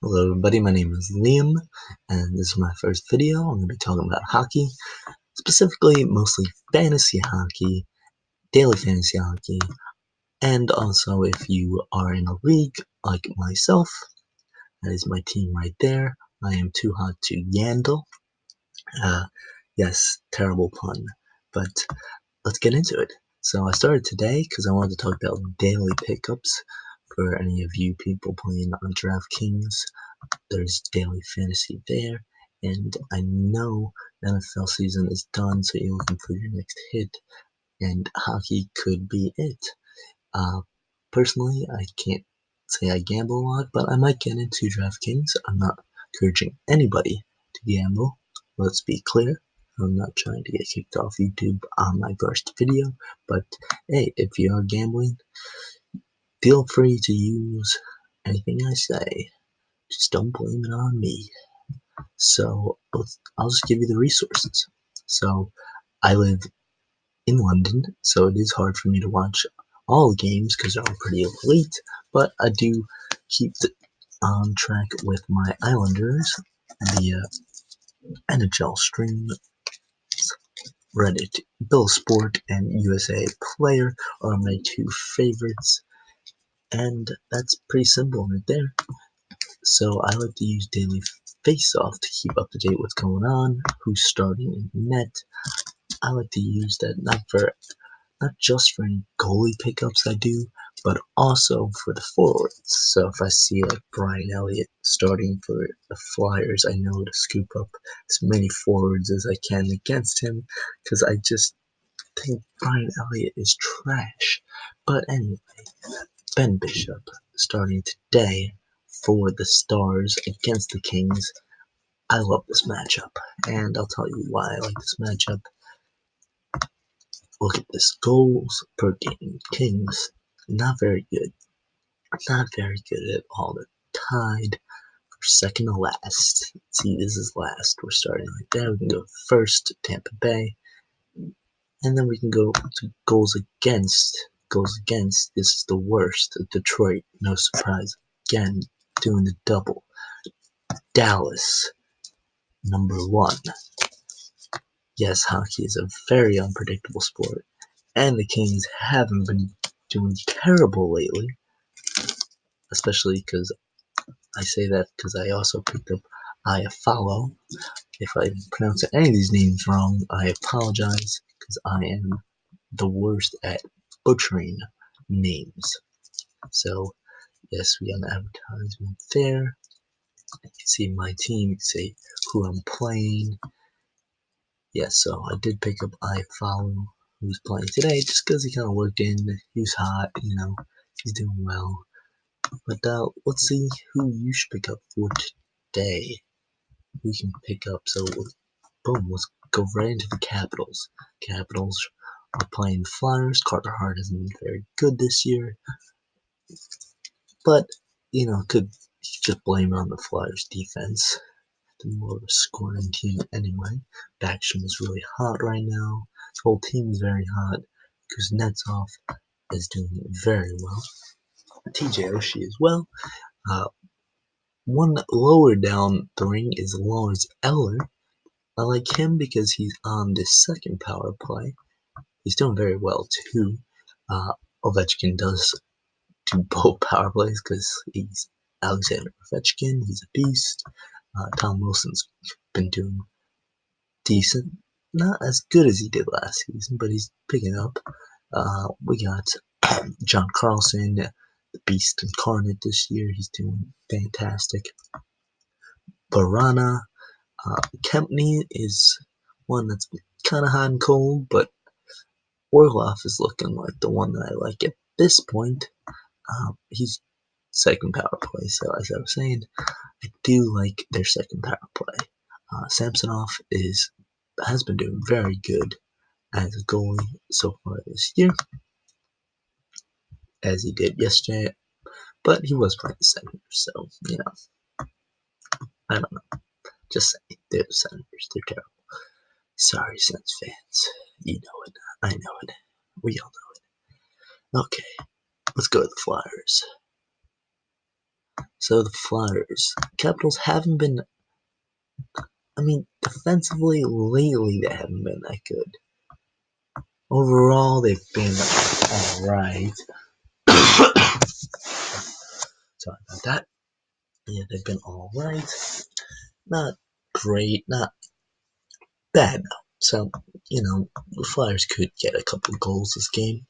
Hello everybody, my name is Liam, and this is my first video. I'm going to be talking about hockey, specifically mostly fantasy hockey, daily fantasy hockey, and also if you are in a league like myself, that is my team right there. I am too hot to handle. Uh, yes, terrible pun, but let's get into it. So I started today because I wanted to talk about daily pickups for any of you people playing on DraftKings. There's daily fantasy there, and I know the NFL season is done, so you're looking for your next hit, and hockey could be it. Uh, Personally, I can't say I gamble a lot, but I might get into DraftKings. I'm not encouraging anybody to gamble. Let's be clear. I'm not trying to get kicked off YouTube on my first video, but hey, if you are gambling, feel free to use anything I say. Just don't blame it on me. So I'll just give you the resources. So I live in London, so it is hard for me to watch all games because they're all pretty late, but I do keep on track with my Islanders, the NHL stream, Reddit, Bill Sport, and USA Player are my two favorites, and that's pretty simple right there. So I like to use Daily Face Off to keep up to date what's going on, who's starting in net. I like to use that not just for any goalie pickups I do, but also for the forwards. So if I see like Brian Elliott starting for the Flyers, I know to scoop up as many forwards as I can against him, because I just think Brian Elliott is trash. But anyway, Ben Bishop starting today for the Stars against the Kings. I love this matchup, and I'll tell you why I like this matchup. Look at this. Goals per game. Kings, not very good. Not very good at all. They're tied for second to last. See, this is last. We're starting right there. We can go first to Tampa Bay. And then we can go to goals against. Goals against. This is the worst. Detroit, no surprise. Again, doing the double. Dallas, number one. Yes, hockey is a very unpredictable sport. And the Kings haven't been doing terrible lately, especially because I say that because I also picked up Iafallo. If I pronounce any of these names wrong, I apologize because I am the worst at butchering names. So, yes, we got an advertisement there. You can see my team, you can see who I'm playing. Yes, so I did pick up Iafallo, who's playing today, just because he kind of worked in. He was hot, he's doing well. But let's see who you should pick up for today. We can pick up. So, boom, let's go right into the Capitals. Capitals are playing Flyers. Carter Hart hasn't been very good this year, but could just blame it on the Flyers defense. The more of a scoring team anyway. Backstrom is really hot right now. The whole team is very hot. Kuznetsov is doing very well. TJ Oshie as well. Uh, One lower down the ring is Lawrence Eller. I like him because he's on the second power play. He's doing very well too. Ovechkin does do both power plays because he's Alexander Ovechkin. He's a beast. Tom Wilson's been doing decent. Not as good as he did last season, but he's picking up. We got John Carlson, the beast incarnate this year. He's doing fantastic. Barana, Kempney is one that's kind of hot and cold, but Orlov is looking like the one that I like at this point. He's second power play, so as I was saying, I do like their second power play. Samsonov has been doing very good as a goalie so far this year, as he did yesterday, but he was playing center, so I don't know. Just saying, they're the Senators, they're terrible. Sorry, Sens fans. You know it. I know it. We all know it. Okay, let's go to the Flyers. So the Flyers. Capitals haven't been, defensively lately they haven't been that good. Overall, they've been alright. Sorry about that. Yeah, they've been alright. Not great, not bad though. So, the Flyers could get a couple of goals this game.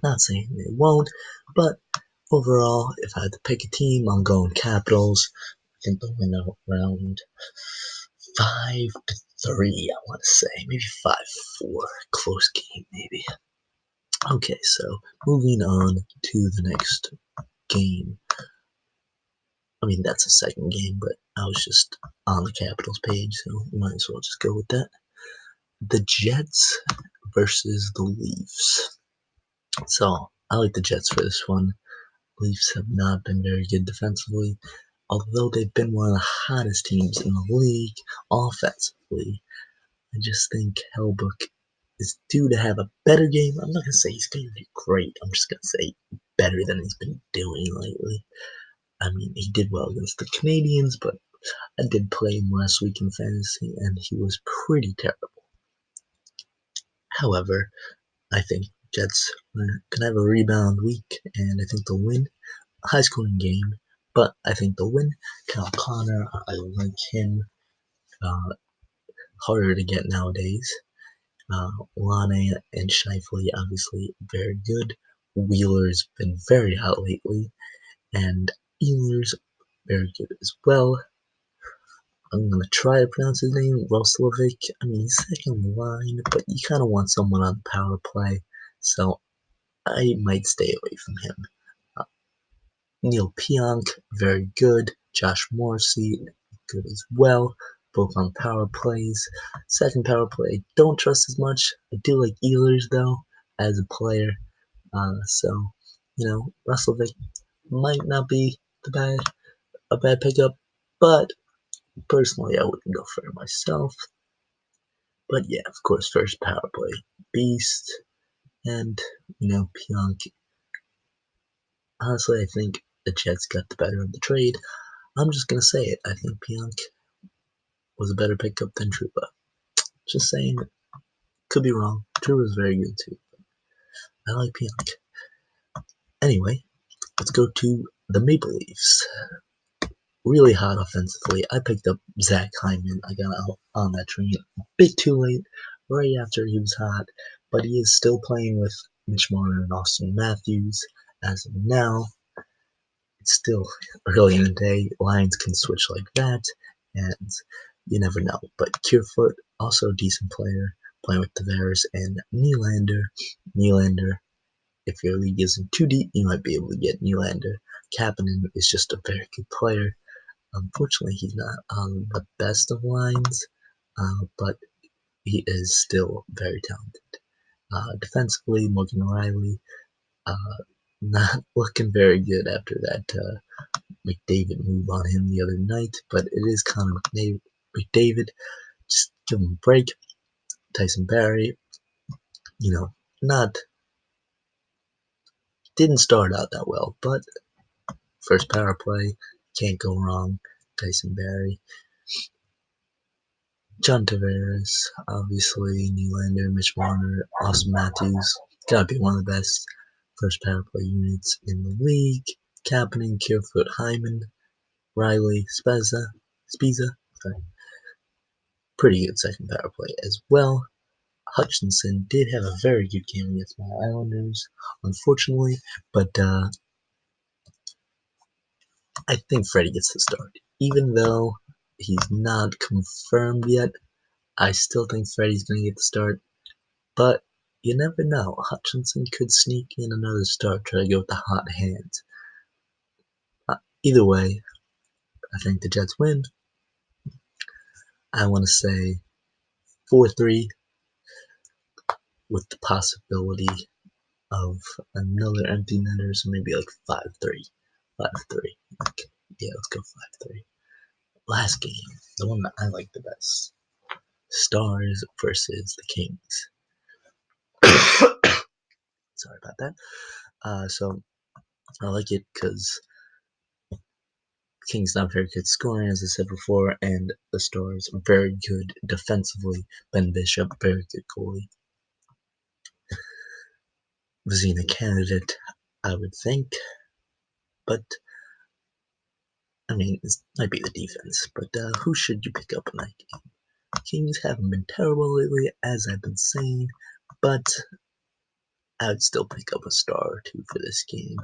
Not saying they won't, but overall, if I had to pick a team, I'm going Capitals. I think they'll win around 5-3, I want to say. Maybe 5-4. Close game, maybe. Okay, so moving on to the next game. That's the second game, but I was just on the Capitals page, so might as well just go with that. The Jets versus the Leafs. So I like the Jets for this one. Leafs have not been very good defensively, although they've been one of the hottest teams in the league offensively. I just think Hellbook is due to have a better game. I'm not gonna say he's gonna be great. I'm just gonna say better than he's been doing lately. He did well against the Canadians, but I did play him last week in fantasy, and he was pretty terrible. However, I think Jets are gonna have a rebound week, and I think they'll win. A high-scoring game, but I think they'll win. Kyle Connor, I like him. Uh, Harder to get nowadays. Lane and Shifley, obviously very good. Wheeler's been very hot lately, and Ehlers very good as well. I'm gonna try to pronounce his name, Roslovic. He's second line, but you kind of want someone on the power play, so I might stay away from him. Uh, Neil Pionk, very good. Josh Morrissey, good as well. Both on power plays. Second power play, don't trust as much. I do like Ehlers though as a player. So, Roslovic might not be a bad pickup, but personally, I wouldn't go for it myself. But yeah, of course, first power play, Beast, and Pionk. Honestly, I think the Jets got the better of the trade. I'm just gonna say it. I think Pionk was a better pickup than Trouba. Just saying, could be wrong. Trouba's very good too. I like Pionk. Anyway, let's go to the Maple Leafs. Really hot offensively. I picked up Zach Hyman. I got out on that train a bit too late, right after he was hot, but he is still playing with Mitch Marner and Austin Matthews as of now. It's still early in the day. Lions can switch like that, and you never know. But Kerfoot, also a decent player, playing with Tavares and Nylander. Nylander, if your league isn't too deep, you might be able to get Nylander. Kapanen is just a very good player. Unfortunately, he's not on the best of lines, but he is still very talented. Defensively, Morgan Riley, not looking very good after that McDavid move on him the other night, but it is Connor McDavid. Just give him a break. Tyson Barrie, not didn't start out that well, but first power play, can't go wrong. Tyson Barrie. John Tavares, obviously, Nylander, Mitch Marner, Austin Matthews. Gotta be one of the best first power play units in the league. Kapanen, Kerfoot, Hyman, Riley, Spiza. Sorry. Pretty good second power play as well. Hutchinson did have a very good game against my Islanders, unfortunately, but I think Freddie gets the start. Even though he's not confirmed yet, I still think Freddie's going to get the start. But you never know. Hutchinson could sneak in another start, try to go with the hot hand. Either way, I think the Jets win. I want to say 4-3 with the possibility of another empty netter, so maybe like 5-3. 5-3. Okay. Yeah, let's go 5-3. Last game, the one that I like the best. Stars versus the Kings. Sorry about that. So I like it because King's not very good scoring, as I said before, and the Stars are very good defensively. Ben Bishop, very good goalie. Vezina candidate, I would think, but I mean, it might be the defense. But who should you pick up in that game? Kings haven't been terrible lately, as I've been saying, but I would still pick up a star or two for this game.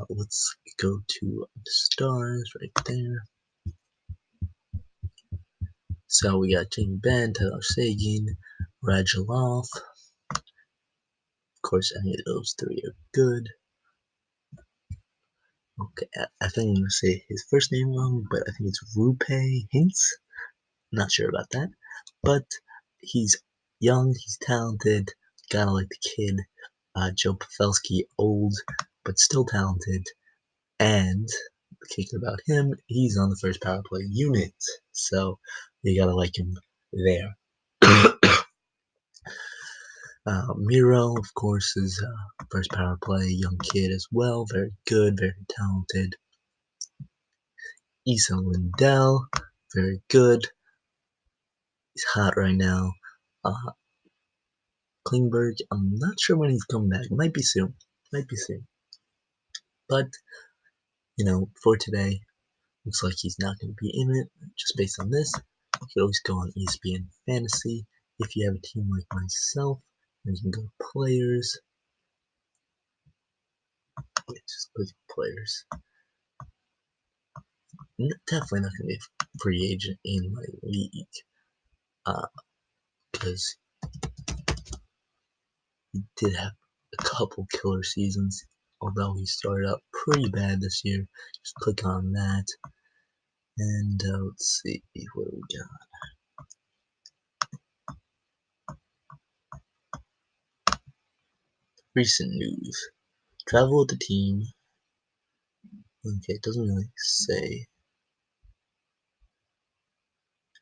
Let's go to the stars right there. So we got Jamie Benn, Taylor Seguin, Radulov. Of course, any of those three are good. Okay, I think I'm gonna say his first name wrong, but I think it's Rupe Hintz. Not sure about that, but he's young, he's talented. Gotta like the kid. Joe Pavelski, old but still talented, and the kicker about him, he's on the first power play unit, so you gotta like him there. Miro, of course, is first power play, young kid as well, very good, very talented. Isa Lindell, very good. He's hot right now. Klingberg, I'm not sure when he's coming back. Might be soon. Might be soon. But, for today, looks like he's not going to be in it, just based on this. You can always go on ESPN Fantasy if you have a team like myself. And you can go to players. Yeah, just click players. Definitely not going to be a free agent in my league. Because he did have a couple killer seasons, although he started out pretty bad this year. Just click on that. And let's see, what do we got? Recent news. Travel with the team. Okay, it doesn't really say.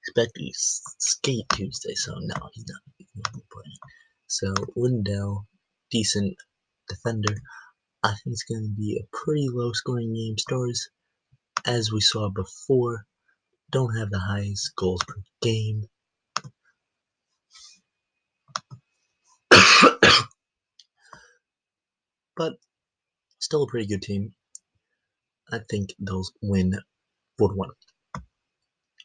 Expected skate Tuesday, so no, he's not going to be playing. So Lindell, decent defender. I think it's going to be a pretty low scoring game. Stars, as we saw before, don't have the highest goals per game. But still a pretty good team. I think they'll win 4-1.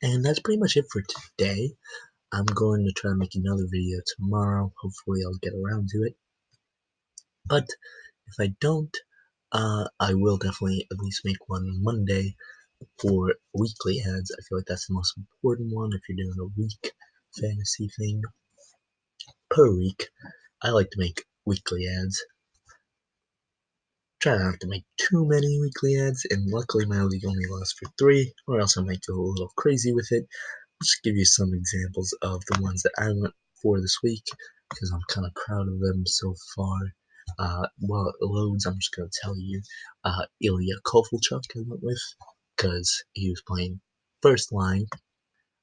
And that's pretty much it for today. I'm going to try and make another video tomorrow. Hopefully I'll get around to it. But if I don't, I will definitely at least make one Monday for weekly ads. I feel like that's the most important one if you're doing a week fantasy thing per week. I like to make weekly ads. Try not to make too many weekly ads, and luckily my league only lasts for 3, or else I might go a little crazy with it. I'll just give you some examples of the ones that I went for this week, because I'm kind of proud of them so far. While it loads, I'm just going to tell you, Ilya Kovalchuk I went with, because he was playing first line.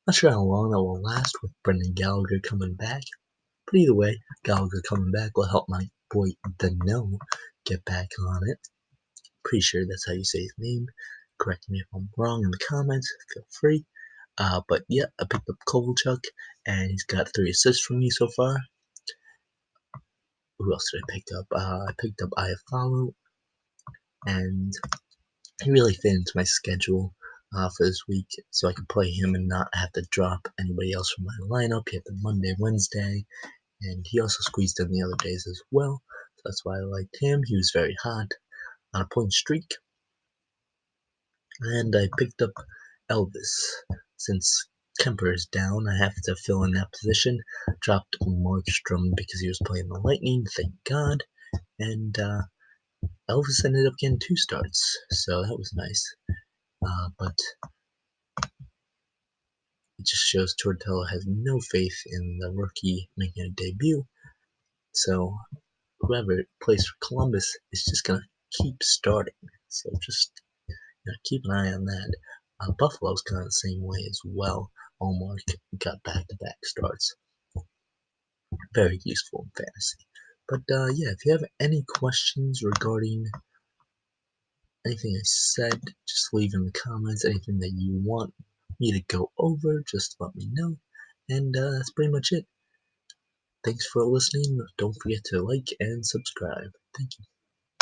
Not sure how long that will last with Brendan Gallagher coming back, but either way, Gallagher coming back will help my boy Dano get back on it. Pretty sure that's how you say his name. Correct me if I'm wrong in the comments. Feel free. But yeah, I picked up Kovalchuk, and he's got 3 assists from me so far. Who else did I pick up? I picked up Iafallo, and he really fit into my schedule for this week, so I could play him and not have to drop anybody else from my lineup. He had the Monday, Wednesday, and he also squeezed in the other days as well. So that's why I liked him. He was very hot on a point streak. And I picked up Elvis. Since Kemper is down, I have to fill in that position. Dropped Markstrom because he was playing the Lightning, thank God. And Elvis ended up getting 2 starts, so that was nice. But it just shows Tortello has no faith in the rookie making a debut. So whoever plays for Columbus is just going to keep starting. So just keep an eye on that. Buffalo's kind of the same way as well. Omar got back-to-back starts. Very useful in fantasy. But yeah, if you have any questions regarding Anything I said, just leave in the comments. Anything that you want me to go over, just let me know. And that's pretty much it. Thanks for listening. Don't forget to like and subscribe. Thank you.